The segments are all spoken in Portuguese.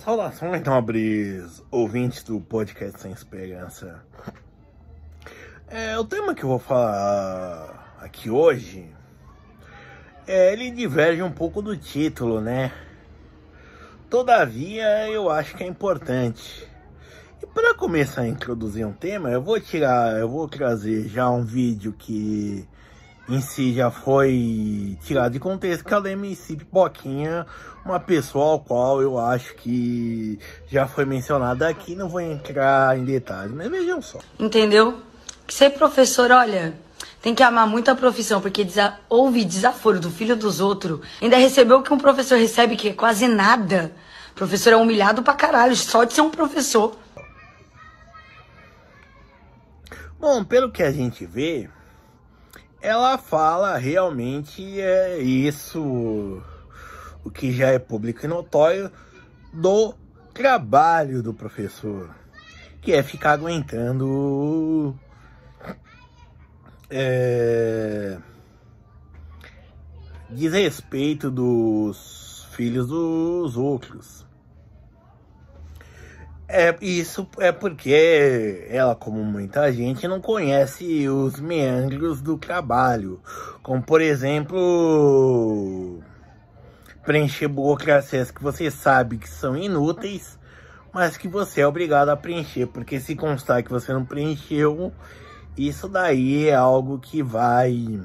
Saudações, nobres ouvintes do podcast Sem Esperança. O tema que eu vou falar aqui hoje, ele diverge um pouco do título, né? Todavia, eu acho que é importante. E para começar a introduzir um tema, eu vou trazer já um vídeo que em si já foi tirado de contexto, que é o da MC Pipoquinha, uma pessoa ao qual eu acho que já foi mencionada aqui, não vou entrar em detalhes, mas vejam só. Entendeu? Que ser professor, olha, tem que amar muito a profissão, porque ouvir desaforo do filho dos outros, ainda recebeu o que um professor recebe, que é quase nada. O professor é humilhado pra caralho, só de ser um professor. Bom, pelo que a gente vê, ela fala realmente isso, o que já é público e notório, do trabalho do professor, que é ficar aguentando desrespeito dos filhos dos outros. Isso é porque ela, como muita gente, não conhece os meandros do trabalho. Como, por exemplo, preencher burocracias que você sabe que são inúteis, mas que você é obrigado a preencher. Porque se constar que você não preencheu, isso daí é algo que vai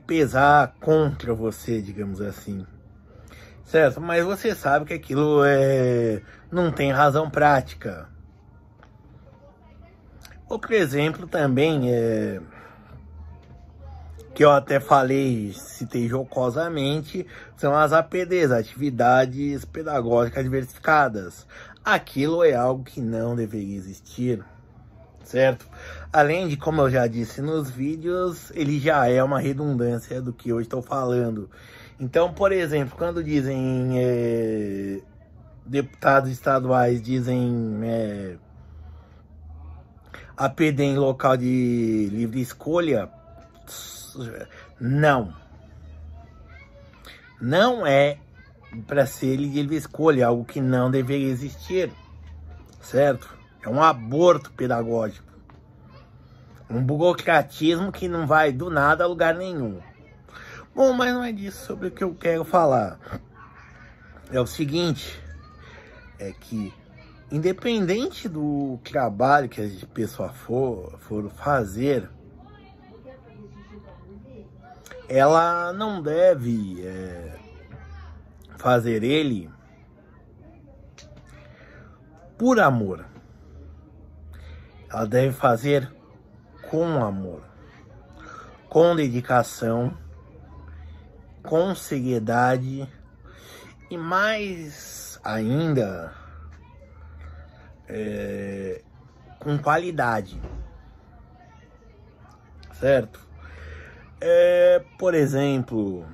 pesar contra você, digamos assim. Certo, mas você sabe que aquilo não tem razão prática. Outro exemplo também que eu até citei jocosamente, são as APDs, atividades pedagógicas diversificadas. Aquilo é algo que não deveria existir, certo? Além de, como eu já disse nos vídeos, ele já é uma redundância do que eu estou falando. Então, por exemplo, quando dizem deputados estaduais dizem APD em local de livre escolha, não é para ser de livre escolha, algo que não deveria existir, certo? É um aborto pedagógico, um burocratismo que não vai do nada a lugar nenhum. Bom, mas não é disso sobre o que eu quero falar. É o seguinte, é que independente do trabalho que as pessoas for fazer, ela não deve fazer ele por amor. Ela deve fazer com amor, com dedicação, com seriedade e mais ainda com qualidade, certo? Por exemplo,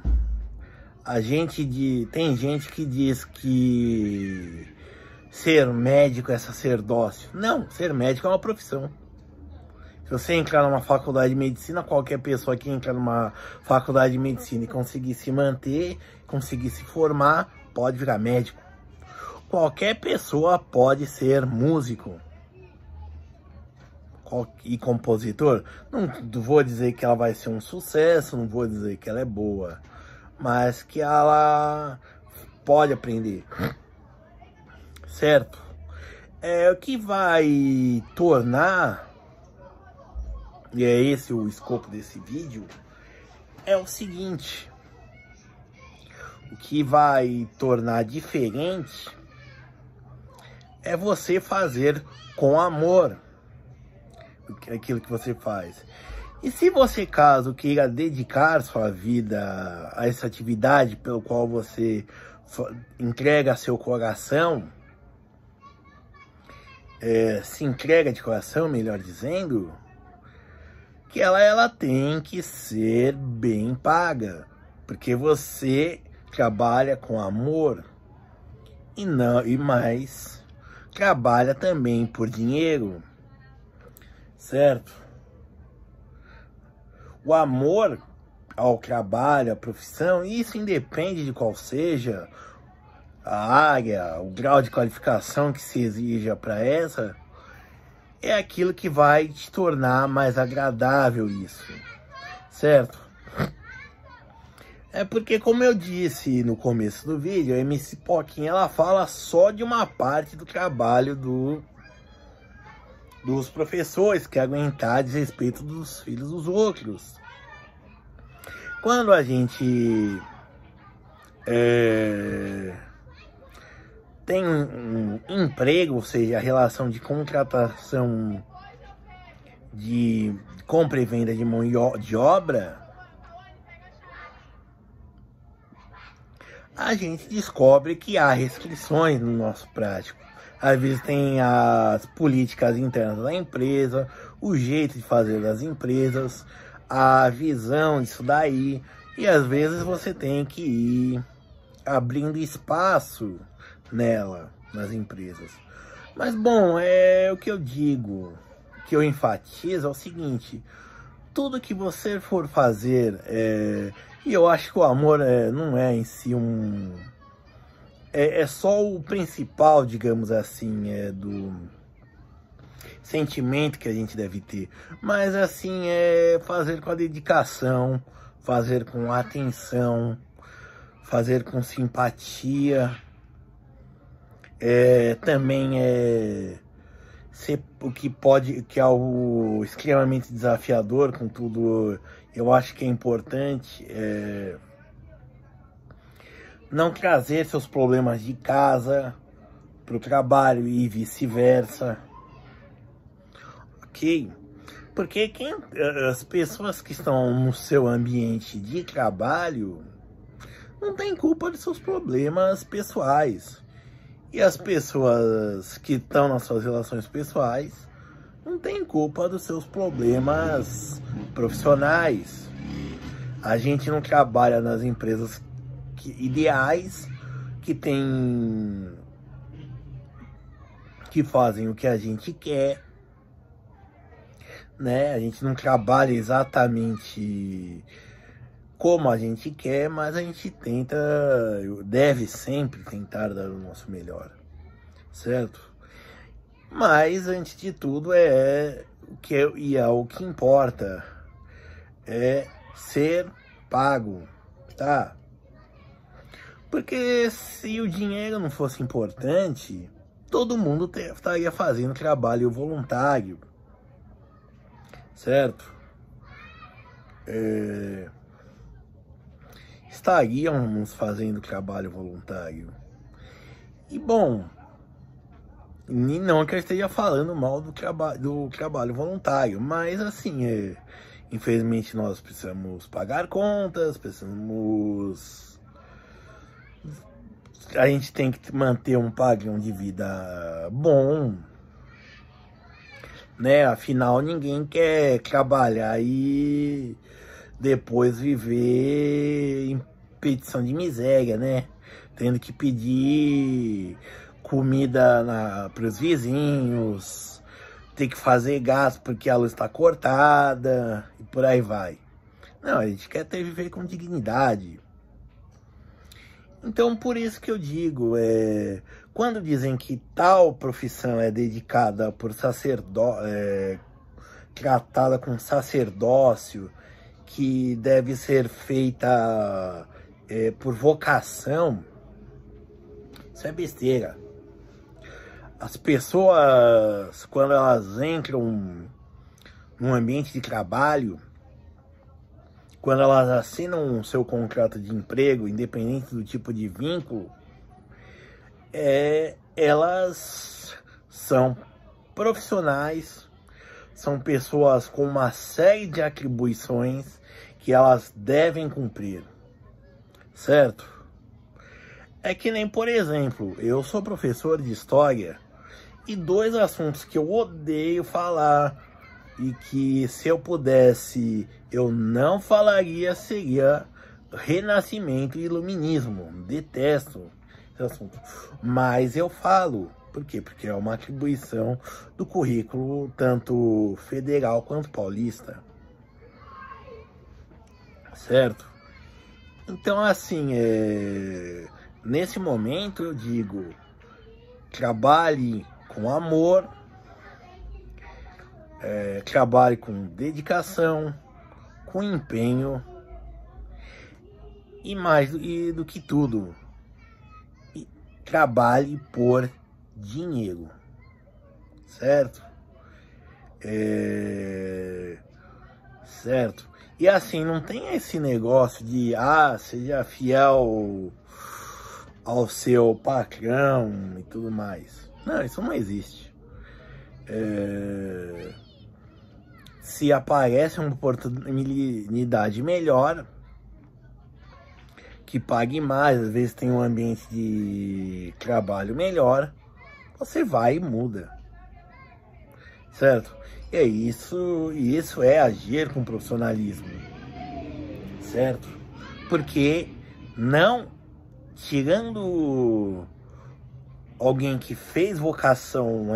tem gente que diz que ser médico é sacerdócio. Não, ser médico é uma profissão. Se você entrar numa faculdade de medicina, qualquer pessoa que entrar numa faculdade de medicina e conseguir se manter, conseguir se formar, pode virar médico. Qualquer pessoa pode ser músico e compositor. Não vou dizer que ela vai ser um sucesso, não vou dizer que ela é boa, mas que ela pode aprender, certo? O que vai tornar, e é esse o escopo desse vídeo, é o seguinte: o que vai tornar diferente é você fazer com amor aquilo que você faz. E se você, caso queira dedicar sua vida a essa atividade pelo qual você entrega seu coração, se entrega de coração, melhor dizendo, que ela tem que ser bem paga, porque você trabalha com amor e mais trabalha também por dinheiro, certo? O amor, ao trabalho, à profissão, e isso independe de qual seja a área, o grau de qualificação que se exija para essa, é aquilo que vai te tornar mais agradável isso, certo? É porque, como eu disse no começo do vídeo, a MC Poquinha, ela fala só de uma parte do trabalho dos professores, que é aguentar a desrespeito dos filhos dos outros. Quando a gente tem um emprego, ou seja, a relação de contratação de compra e venda de mão de obra, a gente descobre que há restrições no nosso prático. Às vezes tem as políticas internas da empresa, o jeito de fazer das empresas, a visão disso daí, e às vezes você tem que ir abrindo espaço nela, nas empresas. Mas bom, é o que eu digo, o que eu enfatizo é o seguinte: tudo que você for fazer, e eu acho que o amor não é em si é só o principal, digamos assim, do sentimento que a gente deve ter, mas assim, fazer com a dedicação, fazer com atenção, fazer com simpatia, também ser o que pode, que é o extremamente desafiador, contudo, eu acho que é importante, não trazer seus problemas de casa para o trabalho e vice-versa, ok? Porque as pessoas que estão no seu ambiente de trabalho não têm culpa de seus problemas pessoais. E as pessoas que estão nas suas relações pessoais não têm culpa dos seus problemas profissionais. A gente não trabalha nas empresas ideais, que fazem o que a gente quer, né? A gente não trabalha exatamente como a gente quer, mas a gente deve sempre tentar dar o nosso melhor, certo? Mas antes de tudo o que importa é ser pago, tá? Porque se o dinheiro não fosse importante, todo mundo estaria fazendo trabalho voluntário, certo? Estaríamos fazendo trabalho voluntário. E bom, não que eu esteja falando mal do trabalho voluntário, mas assim, infelizmente nós precisamos pagar contas, a gente tem que manter um padrão de vida bom, né? Afinal, ninguém quer trabalhar e depois viver em petição de miséria, né? Tendo que pedir comida para os vizinhos, ter que fazer gasto porque a luz está cortada e por aí vai. Não, a gente quer viver com dignidade. Então, por isso que eu digo, quando dizem que tal profissão é dedicada por tratada com sacerdócio, que deve ser feita por vocação, isso é besteira. As pessoas, quando elas entram num ambiente de trabalho, quando elas assinam o seu contrato de emprego, independente do tipo de vínculo, elas são profissionais, são pessoas com uma série de atribuições que elas devem cumprir, certo? É que nem, por exemplo, eu sou professor de história e dois assuntos que eu odeio falar e que, se eu pudesse, eu não falaria, seria Renascimento e Iluminismo. Detesto esse assunto, mas eu falo. Por quê? Porque é uma atribuição do currículo tanto federal quanto paulista, certo? Então, assim, nesse momento eu digo, trabalhe com amor, trabalhe com dedicação, com empenho e mais do que tudo, trabalhe por dinheiro, certo? Certo? E assim, não tem esse negócio de, seja fiel ao seu patrão e tudo mais. Não, isso não existe. Se aparece uma oportunidade melhor, que pague mais, às vezes tem um ambiente de trabalho melhor, você vai e muda, certo? E isso é agir com profissionalismo, certo? Porque não, tirando alguém que fez vocação,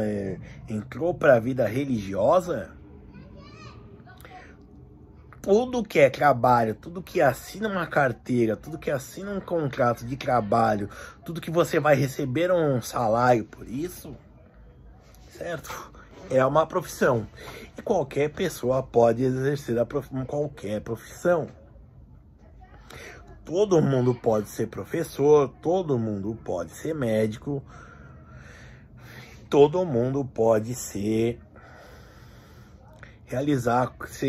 entrou para a vida religiosa, tudo que é trabalho, tudo que assina uma carteira, tudo que assina um contrato de trabalho, tudo que você vai receber um salário por isso, certo? É uma profissão. E qualquer pessoa pode exercer qualquer profissão. Todo mundo pode ser professor, todo mundo pode ser médico, todo mundo pode ser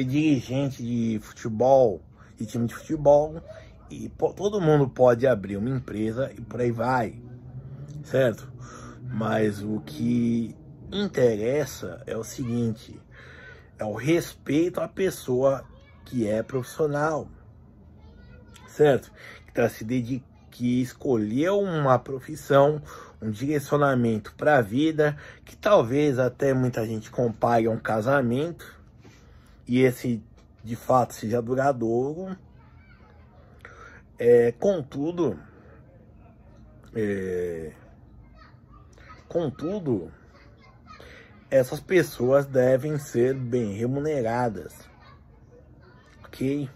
dirigente de futebol, de time de futebol, e todo mundo pode abrir uma empresa e por aí vai, certo? Mas o que interessa é o seguinte, é o respeito à pessoa que é profissional, certo? Que escolheu uma profissão, um direcionamento para a vida, que talvez até muita gente compare a um casamento, e esse de fato seja duradouro. Contudo, essas pessoas devem ser bem remuneradas, ok?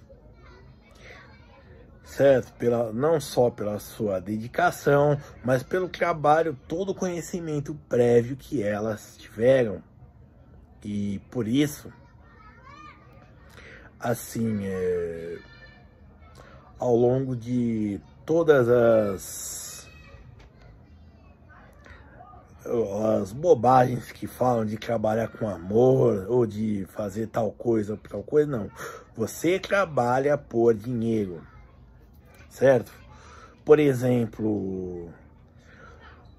Certo? Não só pela sua dedicação, mas pelo trabalho, todo o conhecimento prévio que elas tiveram. E por isso, assim, ao longo de todas as bobagens que falam de trabalhar com amor ou de fazer tal coisa, não. Você trabalha por dinheiro, certo? Por exemplo,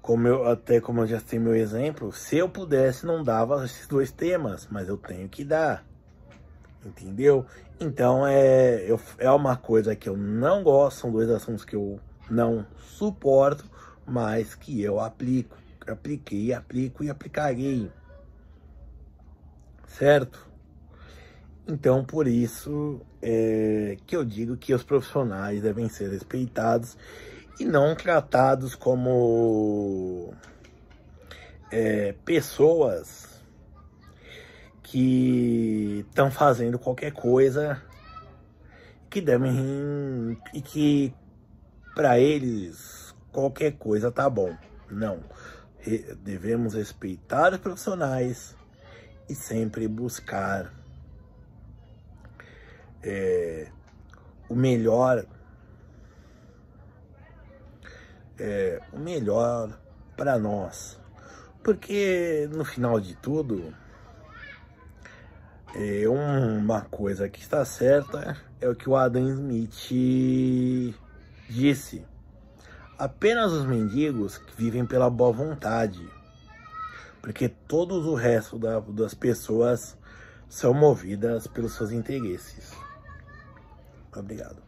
como eu já citei meu exemplo, se eu pudesse não dava esses dois temas, mas eu tenho que dar, entendeu? Então é uma coisa que eu não gosto, são dois assuntos que eu não suporto, mas que eu apliquei, aplico e aplicarei, certo? Então, por isso que eu digo que os profissionais devem ser respeitados e não tratados como pessoas que estão fazendo qualquer coisa e que para eles qualquer coisa tá bom. Não, devemos respeitar os profissionais e sempre buscar o melhor para nós, porque no final de tudo, uma coisa que está certa é o que o Adam Smith disse: apenas os mendigos que vivem pela boa vontade, porque todo o resto das pessoas são movidas pelos seus interesses. Obrigado.